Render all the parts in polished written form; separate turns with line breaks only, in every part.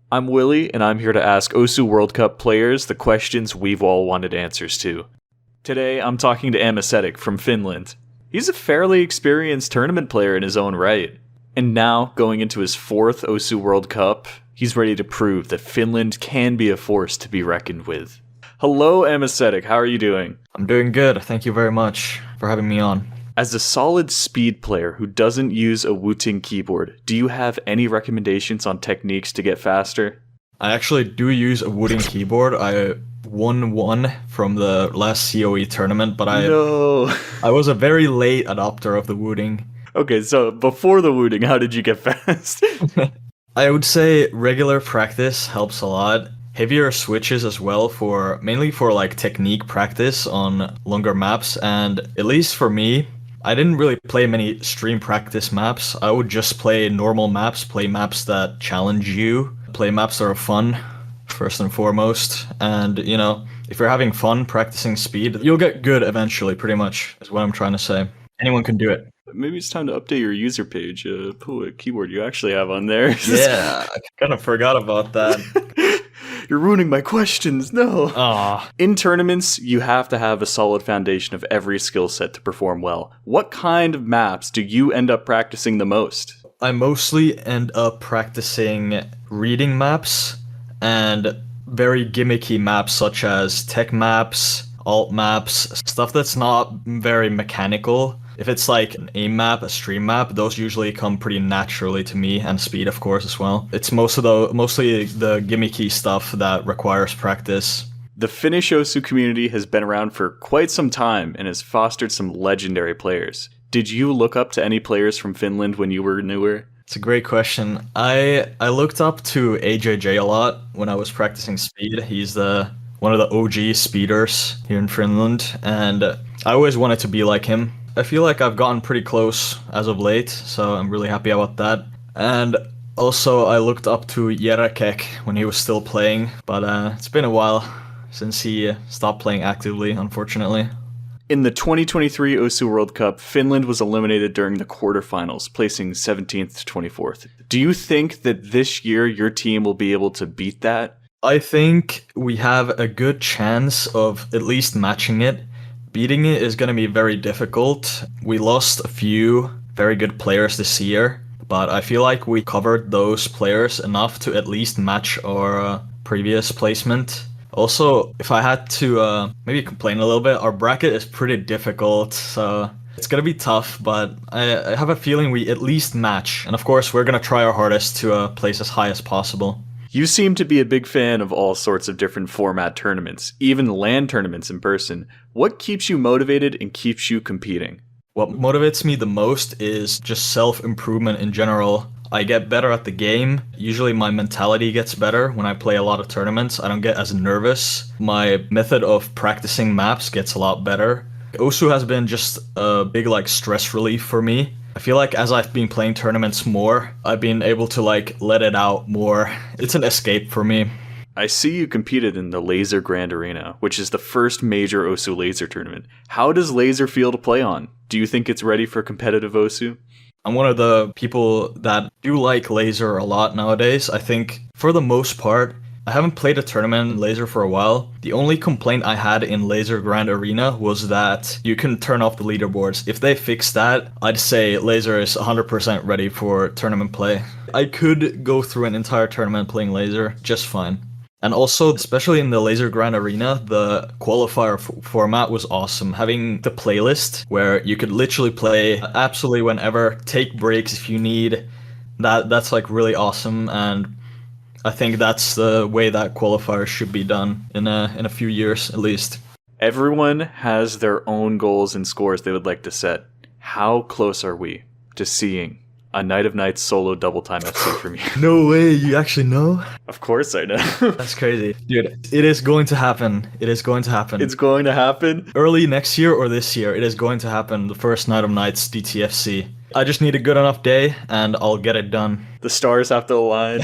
I'm Willie, and I'm here to ask OSU World Cup players the questions we've all wanted answers to. Today, I'm talking to Amasetic from Finland. He's a fairly experienced tournament player in his own right. And now, going into his fourth OSU World Cup, he's ready to prove that Finland can be a force to be reckoned with. Hello, Amasetic. How are you doing?
I'm doing good. Thank you very much for having me on.
As a solid speed player who doesn't use a Wooting keyboard, do you have any recommendations on techniques to get faster?
I actually do use a wooden keyboard. I won one from the last COE tournament, but I was a very late adopter of the wooting.
Okay, so before the wooting, how did you get fast?
I would say regular practice helps a lot. Heavier switches as well, mainly for like technique practice on longer maps, and at least for me, I didn't really play many stream practice maps. I would just play normal maps, play maps that challenge you, play maps that are fun, first and foremost. And, if you're having fun practicing speed, you'll get good eventually, pretty much, is what I'm trying to say. Anyone can do it.
Maybe it's time to update your user page. Put what keyboard you actually have on there.
Yeah, I kind of forgot about that.
You're ruining my questions, no.
Aw.
In tournaments, you have to have a solid foundation of every skill set to perform well. What kind of maps do you end up practicing the most?
I mostly end up practicing reading maps and very gimmicky maps such as tech maps, alt maps, stuff that's not very mechanical. If it's like an aim map, a stream map, those usually come pretty naturally to me, and speed, of course, as well. It's mostly the gimmicky stuff that requires practice.
The Finnish OSU community has been around for quite some time and has fostered some legendary players. Did you look up to any players from Finland when you were newer?
It's a great question. I looked up to AJJ a lot when I was practicing speed. He's one of the OG speeders here in Finland, and I always wanted to be like him. I feel like I've gotten pretty close as of late, so I'm really happy about that. And also, I looked up to Jerekek when he was still playing, but it's been a while since he stopped playing actively, unfortunately.
In the 2023 OSU World Cup, Finland was eliminated during the quarterfinals, placing 17th to 24th. Do you think that this year your team will be able to beat that?
I think we have a good chance of at least matching it. Beating it is going to be very difficult. We lost a few very good players this year, but I feel like we covered those players enough to at least match our previous placement. Also, if I had to maybe complain a little bit, our bracket is pretty difficult, so it's going to be tough, but I have a feeling we at least match. And of course, we're going to try our hardest to place as high as possible.
You seem to be a big fan of all sorts of different format tournaments, even LAN tournaments in person. What keeps you motivated and keeps you competing?
What motivates me the most is just self-improvement in general. I get better at the game. Usually my mentality gets better when I play a lot of tournaments. I don't get as nervous. My method of practicing maps gets a lot better. OSU has been just a big stress relief for me. I feel like as I've been playing tournaments more, I've been able to let it out more. It's an escape for me.
I see you competed in the Laser Grand Arena, which is the first major OSU Laser tournament. How does Laser feel to play on? Do you think it's ready for competitive OSU?
I'm one of the people that do like Laser a lot nowadays. I think for the most part, I haven't played a tournament in Laser for a while. The only complaint I had in Laser Grand Arena was that you can turn off the leaderboards. If they fix that, I'd say Laser is 100% ready for tournament play. I could go through an entire tournament playing Laser just fine. And also, especially in the Laser Grand Arena, the qualifier format was awesome. Having the playlist where you could literally play absolutely whenever, take breaks if you need, that's really awesome. And I think that's the way that qualifiers should be done in a few years at least.
Everyone has their own goals and scores they would like to set. How close are we to seeing a Night of Nights solo double time FC from you?
No way, you actually know?
Of course I know.
That's crazy. Dude, it is going to happen. It is going to happen.
It's going to happen?
Early next year or this year, it is going to happen. The first Night of Nights DTFC. I just need a good enough day and I'll get it done.
The stars have to align.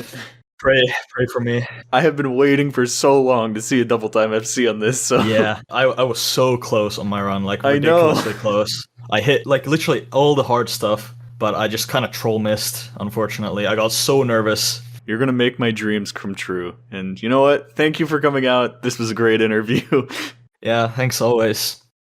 Pray for me.
I have been waiting for so long to see a double time FC on this, so...
Yeah, I was so close on my run, ridiculously close. I hit, literally all the hard stuff, but I just kind of troll missed, unfortunately. I got so nervous.
You're going to make my dreams come true. And you know what? Thank you for coming out. This was a great interview.
Yeah, thanks always.